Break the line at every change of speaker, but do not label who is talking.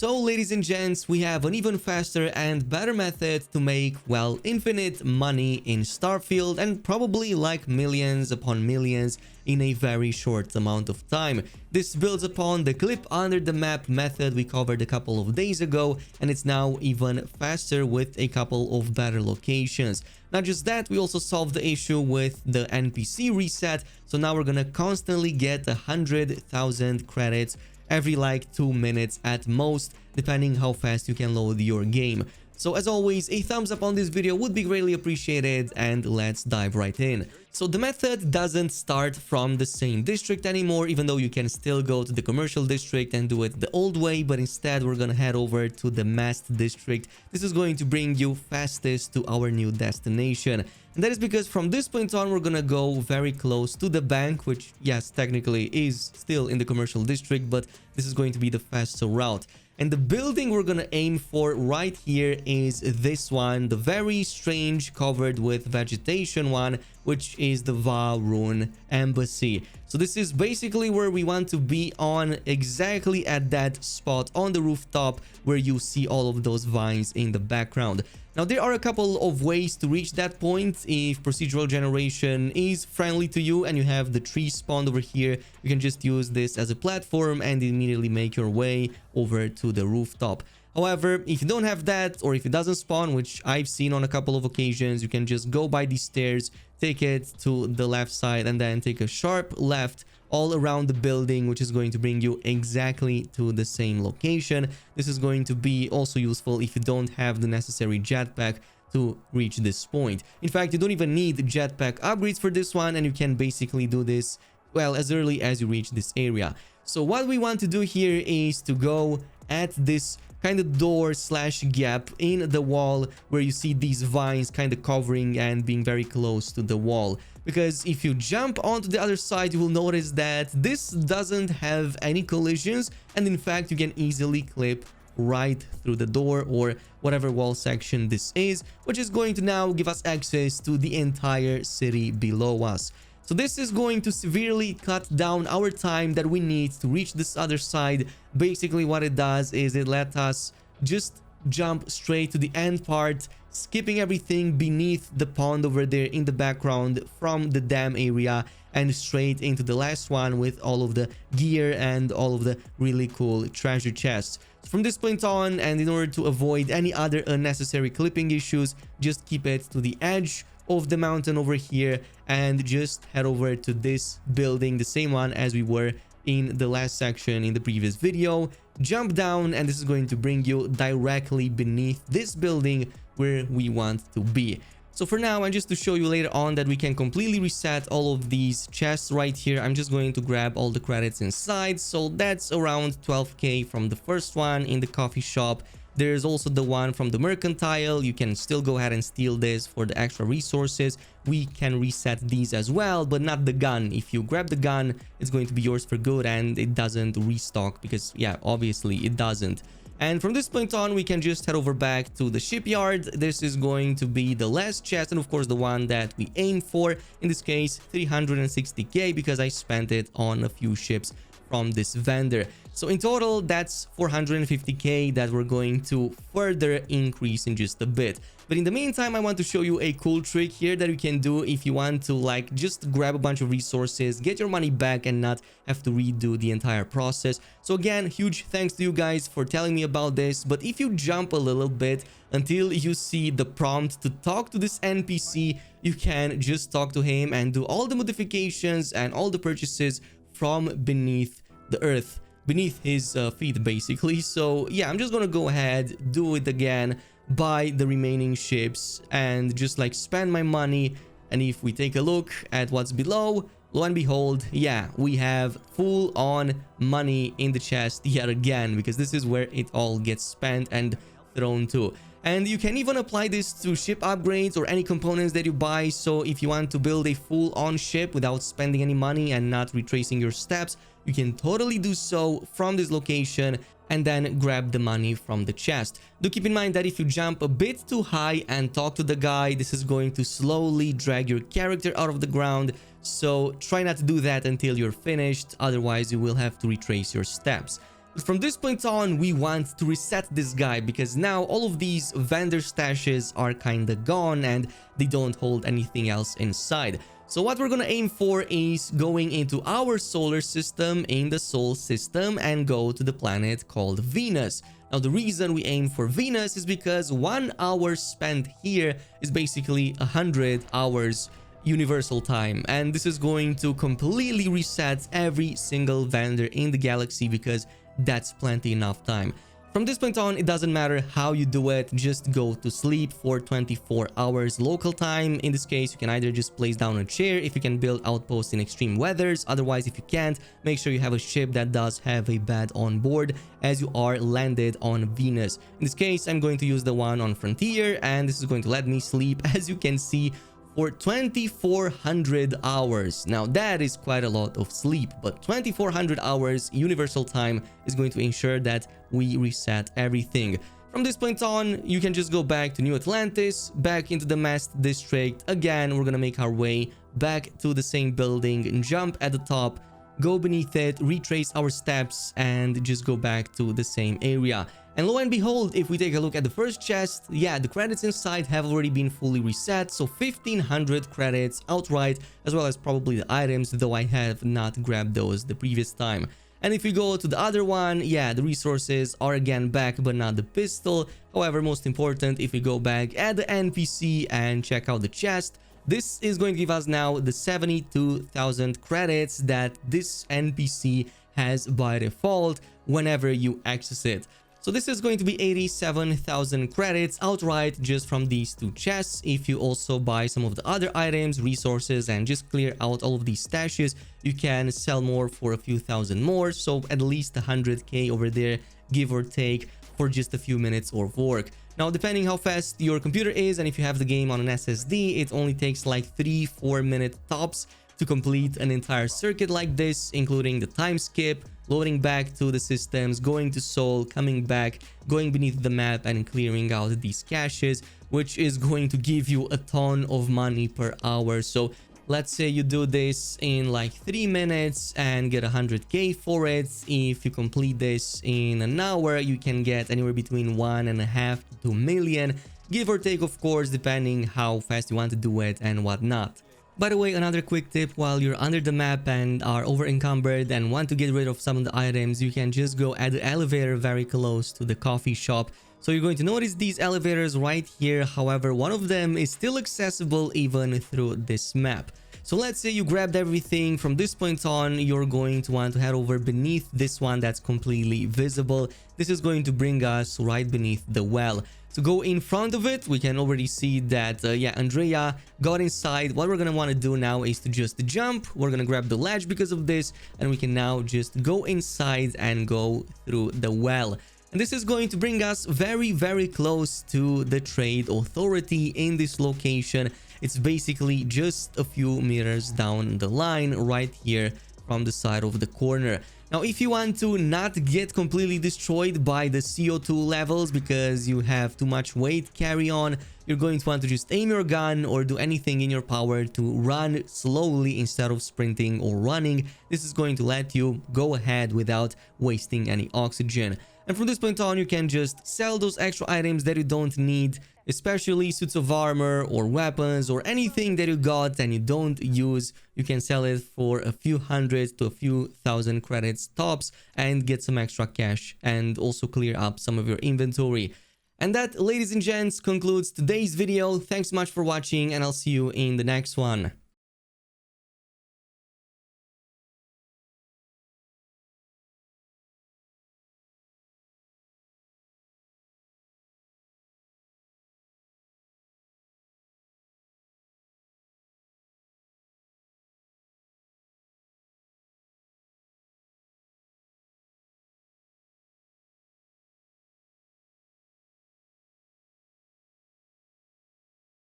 So ladies and gents, we have an even faster and better method to make, well, infinite money in Starfield and probably like millions upon millions in a very short amount of time. This builds upon the clip under the map method we covered a couple of days ago, and it's now even faster with a couple of better locations. Not just that, we also solved the issue with the NPC reset, so now we're gonna constantly get 100,000 credits every like 2 minutes at most, depending how fast you can load your game. So as always, a thumbs up on this video would be greatly appreciated, and let's dive right in. So the method doesn't start from the same district anymore, even though you can still go to the commercial district and do it the old way, but instead we're gonna head over to the massed district. This is going to bring you fastest to our new destination. And that is because from this point on, we're gonna go very close to the bank, which, yes, technically is still in the commercial district, but this is going to be the faster route. And the building we're gonna aim for right here is this one, the very strange covered with vegetation one, which is the Varun Embassy. So this is basically where we want to be, on exactly at that spot on the rooftop where you see all of those vines in the background. Now, there are a couple of ways to reach that point. If procedural generation is friendly to you and you have the tree spawned over here, you can just use this as a platform and immediately make your way over to the rooftop. However, if you don't have that, or if it doesn't spawn, which I've seen on a couple of occasions, you can just go by these stairs, take it to the left side, and then take a sharp left all around the building, which is going to bring you exactly to the same location. This is going to be also useful if you don't have the necessary jetpack to reach this point. In fact, you don't even need jetpack upgrades for this one, and you can basically do this, well, as early as you reach this area. So what we want to do here is to go at this kind of door slash gap in the wall where you see these vines kind of covering and being very close to the wall. Because if you jump onto the other side, you will notice that this doesn't have any collisions, and in fact you can easily clip right through the door or whatever wall section this is, which is going to now give us access to the entire city below us. So this is going to severely cut down our time that we need to reach this other side. Basically what it does is it lets us just jump straight to the end part, skipping everything beneath the pond over there in the background from the dam area, and straight into the last one with all of the gear and all of the really cool treasure chests. So from this point on, and in order to avoid any other unnecessary clipping issues, just keep it to the edge of the mountain over here and just head over to this building, the same one as we were in the last section in the previous video. Jump down, and this is going to bring you directly beneath this building where we want to be. So for now, and just to show you later on that we can completely reset all of these chests right here, I'm just going to grab all the credits inside. So that's around 12k from the first one in the coffee shop. There's also the one from the mercantile. You can still go ahead and steal this for the extra resources. We can reset these as well, but not the gun. If you grab the gun, it's going to be yours for good, and it doesn't restock because, yeah, obviously it doesn't. And from this point on, we can just head over back to the shipyard. This is going to be the last chest, and of course the one that we aim for. In this case, 360k, because I spent it on a few ships from this vendor. So in total, that's 450k that we're going to further increase in just a bit. But in the meantime, I want to show you a cool trick here that you can do if you want to, like, just grab a bunch of resources, get your money back, and not have to redo the entire process. So again, huge thanks to you guys for telling me about this. But if you jump a little bit until you see the prompt to talk to this NPC, you can just talk to him and do all the modifications and all the purchases from beneath the earth, beneath his feet, basically. So yeah, I'm just gonna go ahead, do it again, buy the remaining ships, and just like spend my money. And if we take a look at what's below, lo and behold, yeah, we have full on money in the chest yet again, because this is where it all gets spent and thrown to. And you can even apply this to ship upgrades or any components that you buy. So if you want to build a full-on ship without spending any money and not retracing your steps, you can totally do so from this location and then grab the money from the chest. Do keep in mind that if you jump a bit too high and talk to the guy, this is going to slowly drag your character out of the ground. So try not to do that until you're finished, otherwise you will have to retrace your steps. But from this point on, we want to reset this guy because now all of these vendor stashes are kinda gone and they don't hold anything else inside. So what we're gonna aim for is going into our solar system in the Sol system and go to the planet called Venus. Now the reason we aim for Venus is because 1 hour spent here is basically 100 hours universal time, and this is going to completely reset every single vendor in the galaxy because that's plenty enough time. From this point on, it doesn't matter how you do it, just go to sleep for 24 hours local time. In this case, you can either just place down a chair if you can build outposts in extreme weathers. Otherwise, if you can't, make sure you have a ship that does have a bed on board as you are landed on Venus. In this case, I'm going to use the one on Frontier, and this is going to let me sleep, as you can see, for 2400 hours. Now that is quite a lot of sleep, but 2400 hours universal time is going to ensure that we reset everything. From this point on, you can just go back to New Atlantis, back into the Mast District. Again, we're gonna make our way back to the same building and jump at the top, go beneath it, retrace our steps, and just go back to the same area. And lo and behold, if we take a look at the first chest, yeah, the credits inside have already been fully reset, so 1500 credits outright, as well as probably the items, though I have not grabbed those the previous time. And if we go to the other one, yeah, the resources are again back, but not the pistol. However, most important, if we go back at the NPC and check out the chest, this is going to give us now the 72,000 credits that this NPC has by default whenever you access it. So this is going to be 87,000 credits outright just from these two chests. If you also buy some of the other items, resources, and just clear out all of these stashes, you can sell more for a few thousand more. So at least 100k over there, give or take, for just a few minutes of work. Now, depending how fast your computer is, and if you have the game on an SSD, it only takes like 3-4 minutes tops to complete an entire circuit like this, including the time skip, loading back to the systems, going to Sol, coming back, going beneath the map and clearing out these caches, which is going to give you a ton of money per hour. So let's say you do this in like 3 minutes and get 100k for it. If you complete this in an hour, you can get anywhere between 1.5 to 2 million, give or take, of course, depending how fast you want to do it and whatnot. By the way, another quick tip: while you're under the map and are over encumbered and want to get rid of some of the items, you can just go at the elevator very close to the coffee shop. So you're going to notice these elevators right here. However, one of them is still accessible even through this map. So let's say you grabbed everything. From this point on, you're going to want to head over beneath this one that's completely visible. This is going to bring us right beneath the well. To go in front of it, we can already see that, yeah, Andrea got inside. What we're going to want to do now is to just jump. We're going to grab the ledge because of this, and we can now just go inside and go through the well. And this is going to bring us very, very close to the trade authority in this location. It's basically just a few meters down the line right here from the side of the corner. Now, if you want to not get completely destroyed by the CO2 levels because you have too much weight carry on, you're going to want to just aim your gun or do anything in your power to run slowly instead of sprinting or running. This is going to let you go ahead without wasting any oxygen. And from this point on, you can just sell those extra items that you don't need, especially suits of armor or weapons or anything that you got and you don't use. You can sell it for a few hundred to a few thousand credits tops and get some extra cash and also clear up some of your inventory. And that, ladies and gents, concludes today's video. Thanks so much for watching, and I'll see you in the next one.